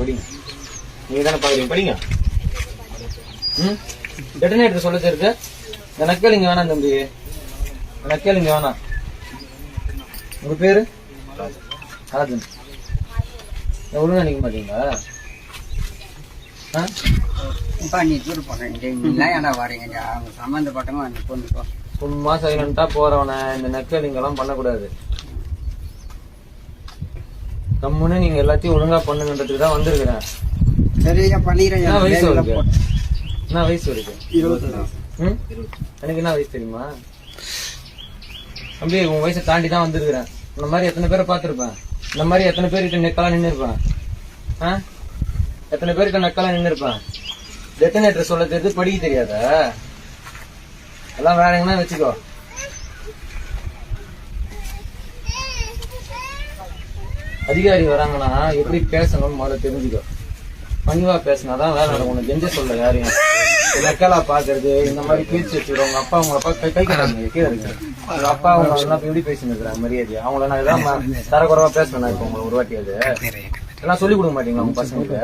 படிங்க. நீங்க தானே பாக்குறீங்க, படிங்க. டெட்டனேட்டர் சொல்ல தெரியுது. இந்த நக்கல் இங்க வேணாம் தம்பி, நக்கல் இங்க வேணாம். உங்க பேரு ராஜன். ஒழுங்கா நிக்க மாட்டீங்களா? நீ தூர் போறேன் வரீங்க சம்பந்தப்பட்டவங்க பொண்ணு சும்மா சைலண்டா போறவன இந்த நக்கல் இங்கெல்லாம் பண்ணக்கூடாது. கம்முன்னு நீங்க எல்லாத்தையும் ஒழுங்கா பண்ணுங்கன்றதுக்கு தான் வந்திருக்கிறேன். சரியா பண்ணிக்கிறேன். என்ன வயசு இருக்கு? என்ன வயசு இருக்கு? 20. எனக்கு என்ன வயசு தெரியுமா தம்பி? உன் வயசை தாண்டி தான் வந்திருக்கிறேன். இந்த மாதிரி எத்தனை பேரை பார்த்திருப்பேன். இந்த மாதிரி எத்தனை பேர்கிட்ட நெக்கெல்லாம் நின்று இருப்பேன். எத்தனை பேர்கிட்ட நெக்கெல்லாம் நின்று இருப்பேன். டெட்டனேட்டர் சொல்ல தெரியுது, படிக்க தெரியாத? எல்லாம் வேற எங்கன்னா வச்சுக்கோ. அதிகாரி வராங்கன்னா எப்படி பேசணும் முதல்ல தெரிஞ்சுக்கோ. பணிவா பேசினாதான் வேலை நடக்கும். உனக்கு கெஞ்ச சொல்ல யாரையும் நக்கலா பாக்குறது இந்த மாதிரி பேச்சு வச்சுக்கிறோம். உங்க அப்பா கை கட்டுறாங்க கீழே இருக்கு. உங்க அப்பா அவங்க எல்லாம் எப்படி பேசின்னு இருக்கிறாங்க மரியாதையா? அவங்கள நான் எல்லாம் தரக்குறவா பேசணும். இப்போ உங்களுக்கு ஒரு வாட்டி அது எல்லாம் சொல்லிக் கொடுக்க மாட்டீங்களா உங்க பசங்களுக்கு?